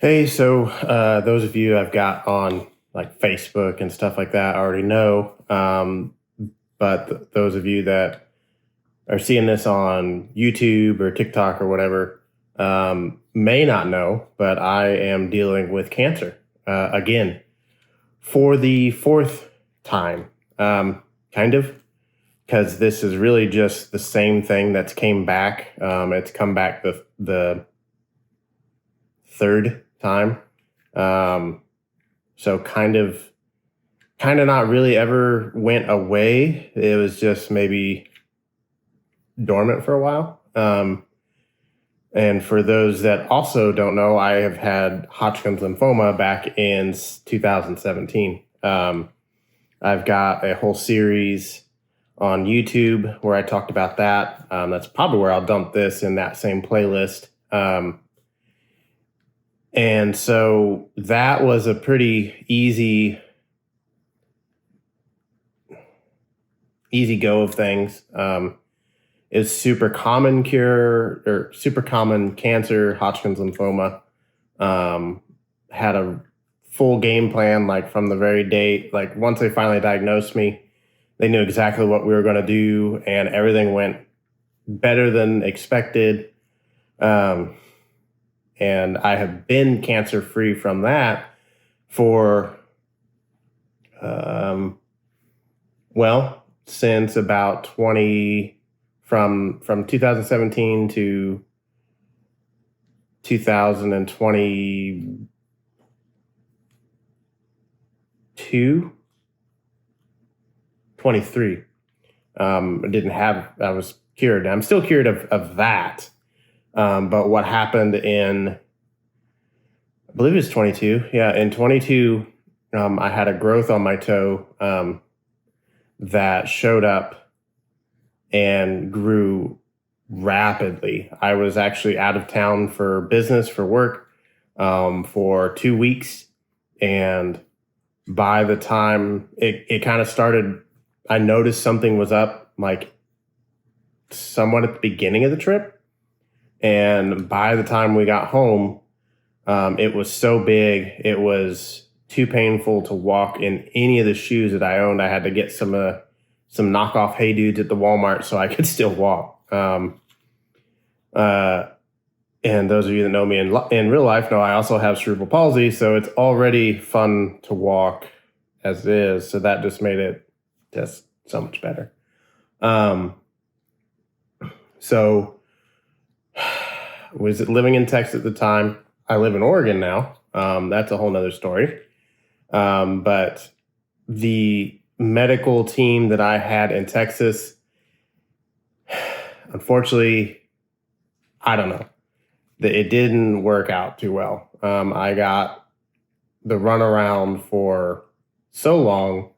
Hey, so those of you I've got on like Facebook and stuff like that already know, but those of you that are seeing this on YouTube or TikTok or whatever may not know, but I am dealing with cancer again for the fourth time, kind of, because this is really just the same thing that's came back. It's come back the third time. Um, so kind of not really ever went away. It was just maybe dormant for a while. And for those that also don't know, I have had Hodgkin's lymphoma back in 2017. I've got a whole series on YouTube where I talked about that. That's probably where I'll dump this in that same playlist. And so that was a pretty easy go of things. It's super common cure or super common cancer, Hodgkin's lymphoma. Had a full game plan, like from the very day, like once they finally diagnosed me, they knew exactly what we were going to do, and everything went better than expected. And I have been cancer free from that for, since about from 2017 to 2022, 23. I was cured. I'm still cured of that. But what happened I believe it was 22. Yeah, in 22, I had a growth on my toe that showed up and grew rapidly. I was actually out of town for business, for work, for 2 weeks. And by the time it kind of started, I noticed something was up, like somewhat at the beginning of the trip. And by the time we got home, it was so big, it was too painful to walk in any of the shoes that I owned. I had to get some knockoff Hey Dudes at the Walmart so I could still walk. And those of you that know me in real life know I also have cerebral palsy, so it's already fun to walk as is. So that just made it just so much better. So was living in Texas at the time. I live in Oregon now. That's a whole nother story. But the medical team that I had in Texas, unfortunately, I don't know, it didn't work out too well. I got the runaround for so long.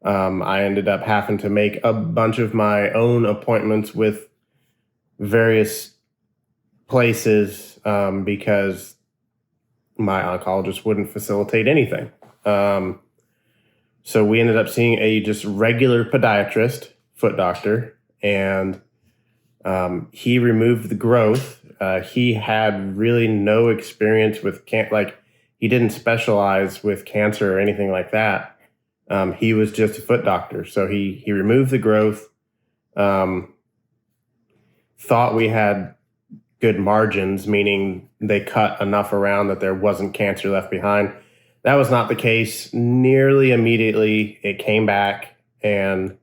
I ended up having to make a bunch of my own appointments with various places because my oncologist wouldn't facilitate anything. So we ended up seeing a just regular podiatrist, foot doctor, and he removed the growth. He had really no experience with he didn't specialize with cancer or anything like that. He was just a foot doctor. So he removed the growth, thought we had good margins, meaning they cut enough around that there wasn't cancer left behind. That was not the case. Nearly immediately, it came back and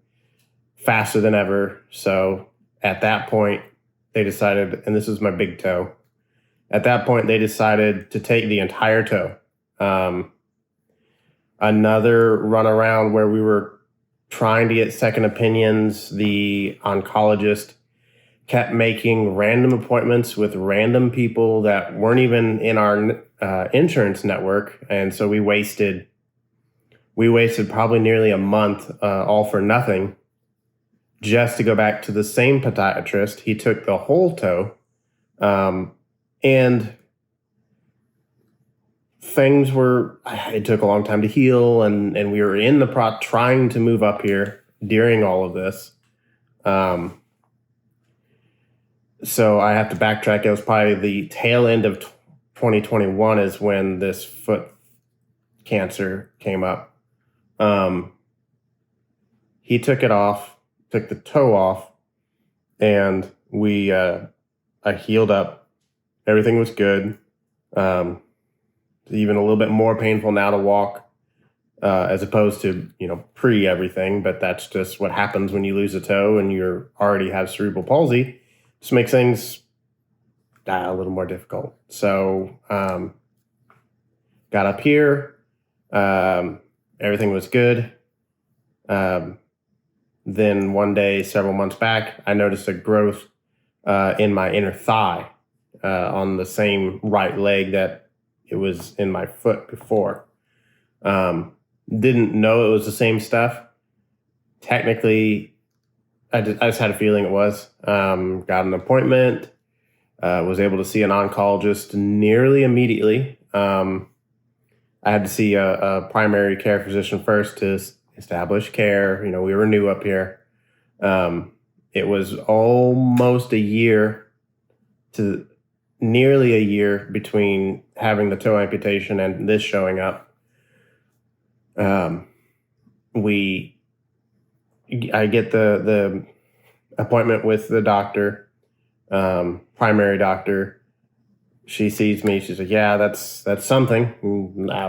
faster than ever. So at that point, they decided, and this is my big toe, at that point, they decided to take the entire toe. Another runaround where we were trying to get second opinions, the oncologist kept making random appointments with random people that weren't even in our insurance network. And so we wasted probably nearly a month all for nothing just to go back to the same podiatrist. He took the whole toe. And it took a long time to heal. And we were in the trying to move up here during all of this. So I have to backtrack. It was probably the tail end of 2021 is when this foot cancer came up. He took it off, took the toe off, and I healed up. Everything was good. Even a little bit more painful now to walk, as opposed to, pre everything, but that's just what happens when you lose a toe and you already have cerebral palsy. Just makes things a little more difficult. So, got up here, everything was good. Then one day, several months back, I noticed a growth in my inner thigh, on the same right leg that it was in my foot before. Didn't know it was the same stuff. Technically, I just had a feeling it was. Got an appointment, was able to see an oncologist nearly immediately. I had to see a primary care physician first to establish care. We were new up here. It was almost a year to nearly a year between having the toe amputation and this showing up. I get the appointment with the doctor, primary doctor. She sees me. She's like, "Yeah, that's something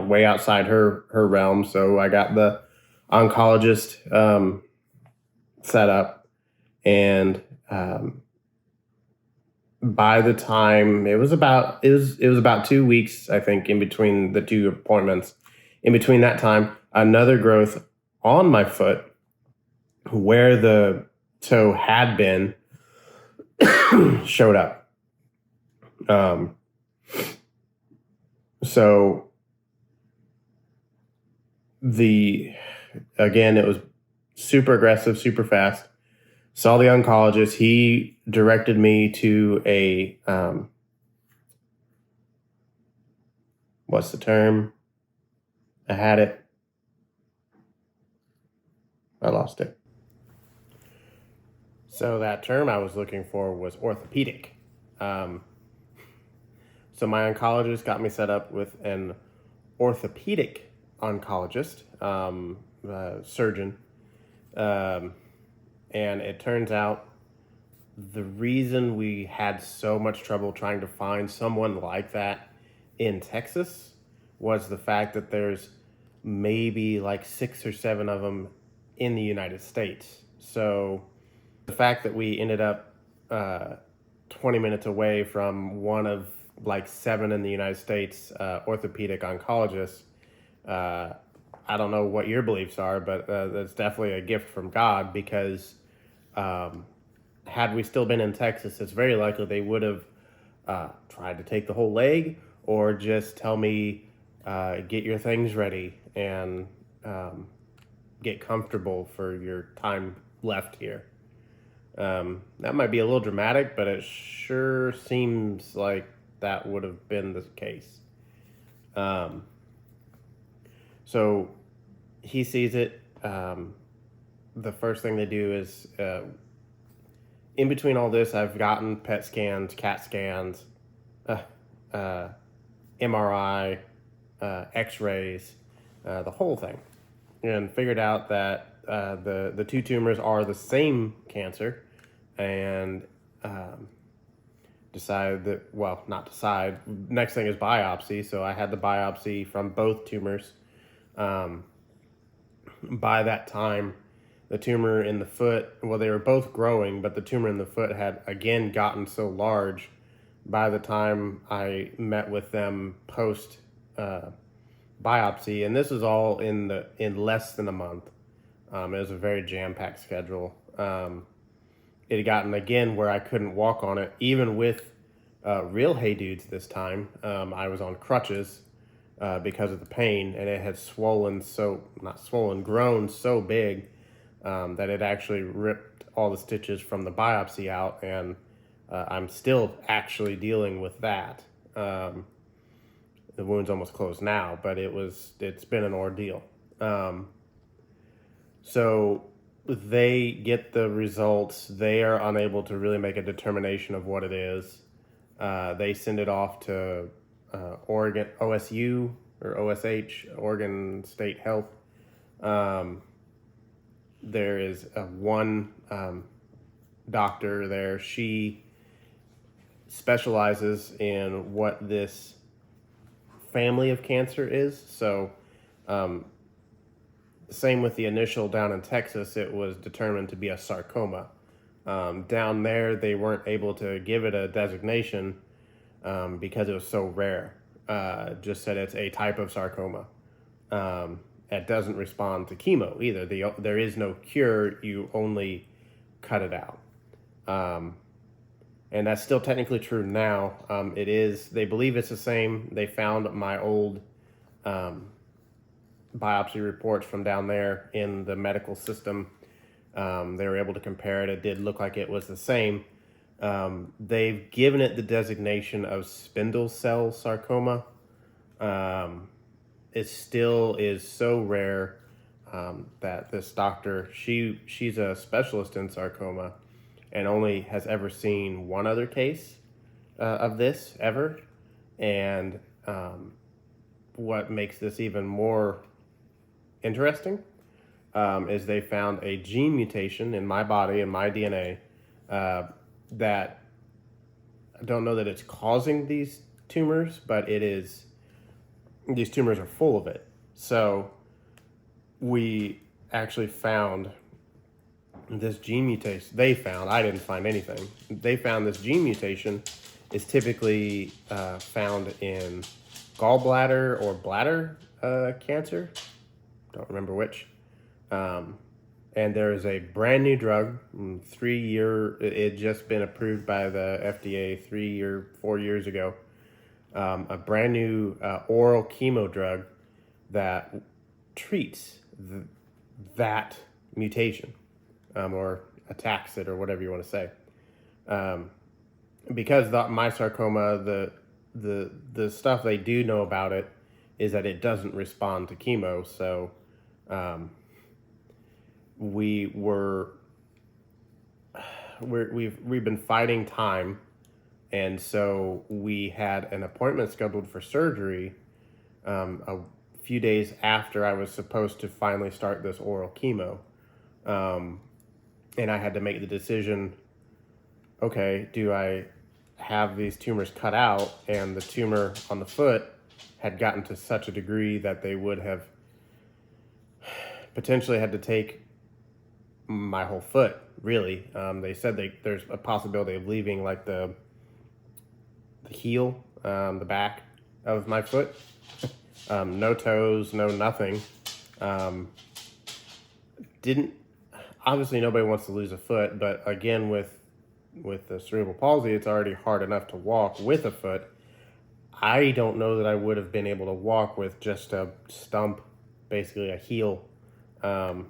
way outside her realm." So I got the oncologist set up, and by the time it was about 2 weeks, I think, in between the two appointments. In between that time, another growth on my foot where the toe had been showed up. So again, it was super aggressive, super fast. Saw the oncologist. He directed me to a, what's the term? I had it. I lost it. So that term I was looking for was orthopedic. So my oncologist got me set up with an orthopedic oncologist, surgeon. And it turns out the reason we had so much trouble trying to find someone like that in Texas was the fact that there's maybe like 6 or 7 of them in the United States. So the fact that we ended up 20 minutes away from one of like 7 in the United States orthopedic oncologists, I don't know what your beliefs are, but that's definitely a gift from God, because had we still been in Texas, it's very likely they would have tried to take the whole leg, or just tell me, get your things ready and get comfortable for your time left here. That might be a little dramatic, but it sure seems like that would have been the case. So he sees it. The first thing they do is, in between all this, I've gotten PET scans, CAT scans, MRI, X-rays, the whole thing, and figured out that the 2 tumors are the same cancer, and next thing is biopsy. So I had the biopsy from both tumors. By that time, the tumor in the foot, they were both growing, but the tumor in the foot had again gotten so large by the time I met with them post biopsy, and this is all in less than a month. It was a very jam-packed schedule. It had gotten again where I couldn't walk on it, even with real Hey Dudes this time. I was on crutches because of the pain, and it had grown so big that it actually ripped all the stitches from the biopsy out, and I'm still actually dealing with that. The wound's almost closed now, but it's been an ordeal. So they get the results. They are unable to really make a determination of what it is. They send it off to Oregon OSU or OSH, Oregon State Health. There is one doctor there. She specializes in what this family of cancer is. So, same with the initial down in Texas, it was determined to be a sarcoma. Down there, they weren't able to give it a designation because it was so rare. Just said it's a type of sarcoma. It doesn't respond to chemo either. There is no cure, you only cut it out. And that's still technically true now. It is, they believe it's the same. They found my old biopsy reports from down there in the medical system. They were able to compare it. It did look like it was the same. They've given it the designation of spindle cell sarcoma. It still is so rare that this doctor, she's a specialist in sarcoma and only has ever seen one other case of this ever. And what makes this even more interesting is they found a gene mutation in my body, in my DNA, that I don't know that it's causing these tumors, but these tumors are full of it. So we actually found this gene mutation. I didn't find anything. They found this gene mutation is typically found in gallbladder or bladder cancer. Don't remember which. And there is a brand new drug, 3-year, it just been approved by the FDA 4 years ago. A brand new oral chemo drug that treats that mutation or attacks it or whatever you want to say. Because my sarcoma, the stuff they do know about it is that it doesn't respond to chemo. So we've been fighting time. And so we had an appointment scheduled for surgery a few days after I was supposed to finally start this oral chemo. And I had to make the decision, okay, do I have these tumors cut out? And the tumor on the foot had gotten to such a degree that they would have potentially had to take my whole foot, really. They said there's a possibility of leaving like the heel, the back of my foot. No toes, no nothing. Obviously nobody wants to lose a foot, but again, with the cerebral palsy, it's already hard enough to walk with a foot. I don't know that I would have been able to walk with just a stump, basically a heel. And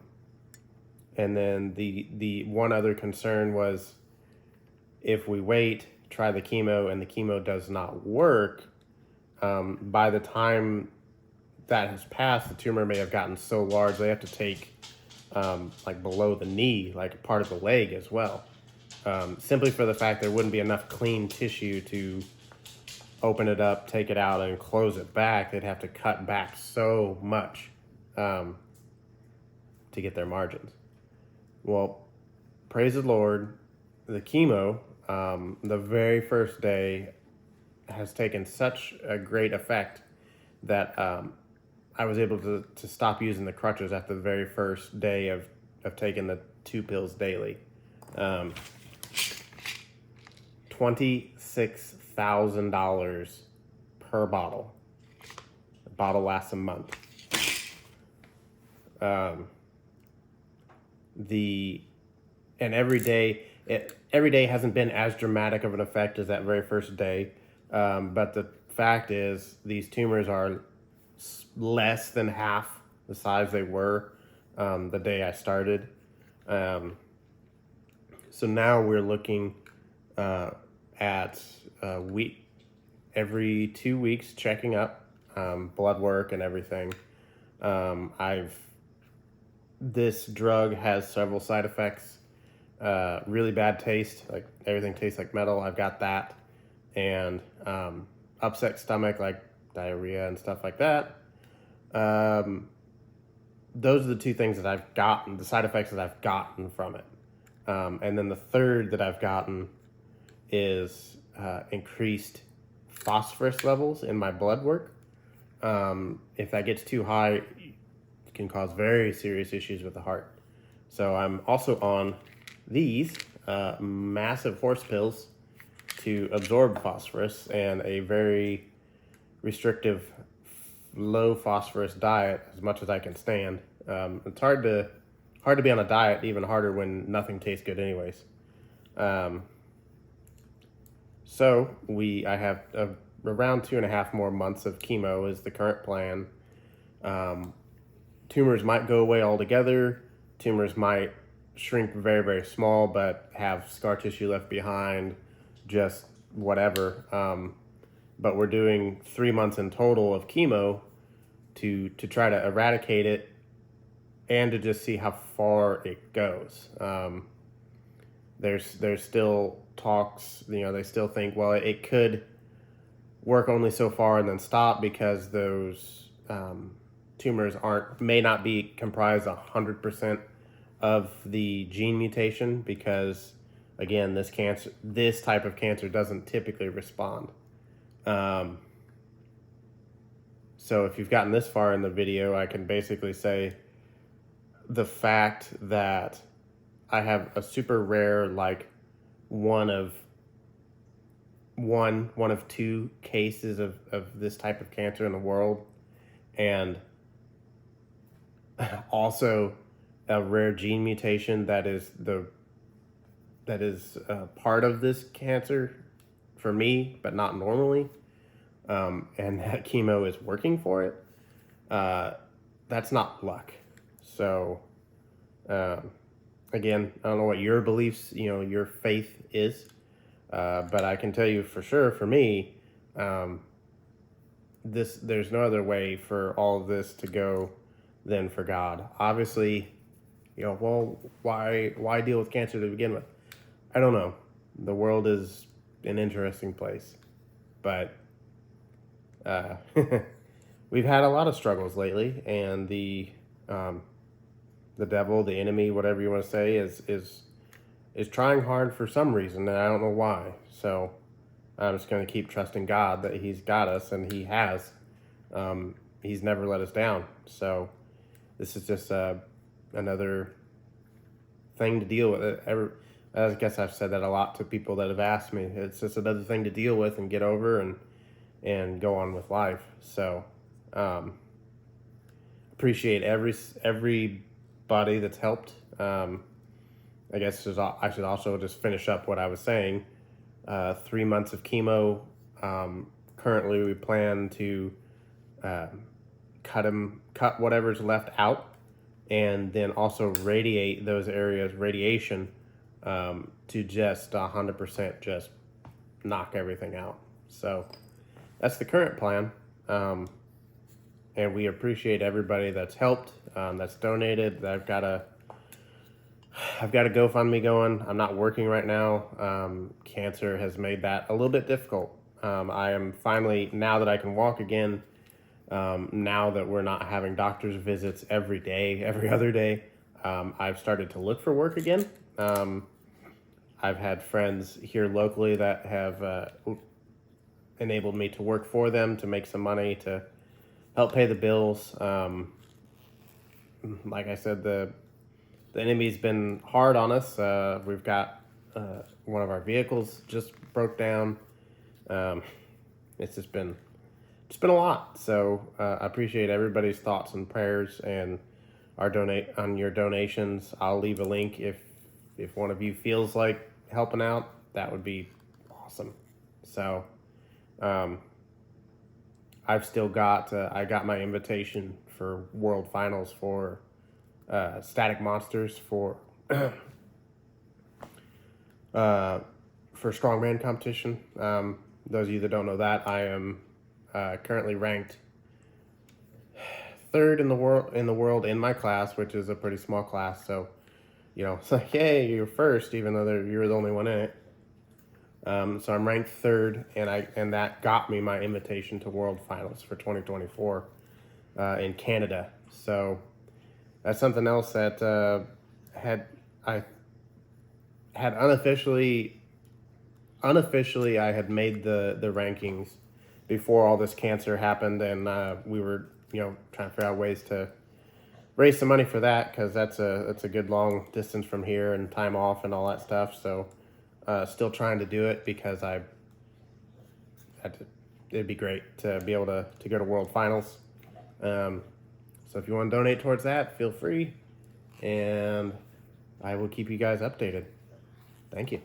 then the one other concern was if we try the chemo and the chemo does not work, by the time that has passed, the tumor may have gotten so large they have to take like below the knee, like part of the leg as well. Simply for the fact there wouldn't be enough clean tissue to open it up, take it out, and close it back. They'd have to cut back so much to get their margins. Well, praise the Lord, the chemo, the very first day has taken such a great effect that I was able to stop using the crutches after the very first day of taking the 2 pills daily. $26,000 per bottle. The bottle lasts a month. Every day hasn't been as dramatic of an effect as that very first day. But the fact is, these tumors are less than half the size they were the day I started. So now we're looking at every 2 weeks checking up, blood work and everything. This drug has several side effects. Really bad taste, like everything tastes like metal. I've got that, and upset stomach, like diarrhea and stuff like that. Those are the two things that I've gotten, the side effects that I've gotten from it. And then the third that I've gotten is increased phosphorus levels in my blood work. If that gets too high, it can cause very serious issues with the heart. So I'm also on these massive horse pills to absorb phosphorus, and a very restrictive low phosphorus diet as much as I can stand. It's hard to be on a diet, even harder when nothing tastes good anyways. So I have around 2.5 more months of chemo is the current plan. Tumors might go away altogether. Tumors might shrink very, very small, but have scar tissue left behind, just whatever. But we're doing 3 months in total of chemo to try to eradicate it and to just see how far it goes. There's still talks, they still think, well, it could work only so far and then stop because those tumors may not be comprised 100% of the gene mutation, because again, this type of cancer doesn't typically respond. So if you've gotten this far in the video, I can basically say the fact that I have a super rare, like one of 2 cases of this type of cancer in the world, and also a rare gene mutation that is part of this cancer for me, but not normally, and that chemo is working for it. That's not luck. So again, I don't know what your beliefs, your faith is, but I can tell you for sure, for me, there's no other way for all of this to go than for God. Obviously, well, why deal with cancer to begin with? I don't know. The world is an interesting place, but we've had a lot of struggles lately, and the devil, the enemy, whatever you want to say, is trying hard for some reason, and I don't know why. So I'm just going to keep trusting God that He's got us, and He has. He's never let us down. So this is just another thing to deal with. I guess I've said that a lot to people that have asked me. It's just another thing to deal with and get over and go on with life. So appreciate everybody that's helped. I guess I should also just finish up what I was saying. 3 months of chemo. Currently, we plan to cut whatever's left out, and then also radiate those areas, radiation, to just 100% just knock everything out. So that's the current plan. And we appreciate everybody that's helped, that's donated. I've got a GoFundMe going. I'm not working right now. Cancer has made that a little bit difficult. I am finally, now that I can walk again, now that we're not having doctor's visits every day, every other day, I've started to look for work again. I've had friends here locally that have enabled me to work for them to make some money to help pay the bills. Like I said, the enemy's been hard on us. We've got one of our vehicles just broke down. It's been a lot. So I appreciate everybody's thoughts and prayers and your donations. I'll leave a link if one of you feels like helping out. That would be awesome. So I've still got I got my invitation for World Finals for Static Monsters for strongman competition. Those of you that don't know that, I am currently ranked 3rd in the world in my class, which is a pretty small class. So, it's like, hey, you're first, even though you're the only one in it. So I'm ranked third, and that got me my invitation to World Finals for 2024 in Canada. So that's something else that I had unofficially I had made the rankings before all this cancer happened, and we were trying to figure out ways to raise some money for that, because that's a good long distance from here and time off and all that stuff. So still trying to do it, because it'd be great to be able to go to World Finals. So if you want to donate towards that, feel free, and I will keep you guys updated. Thank you.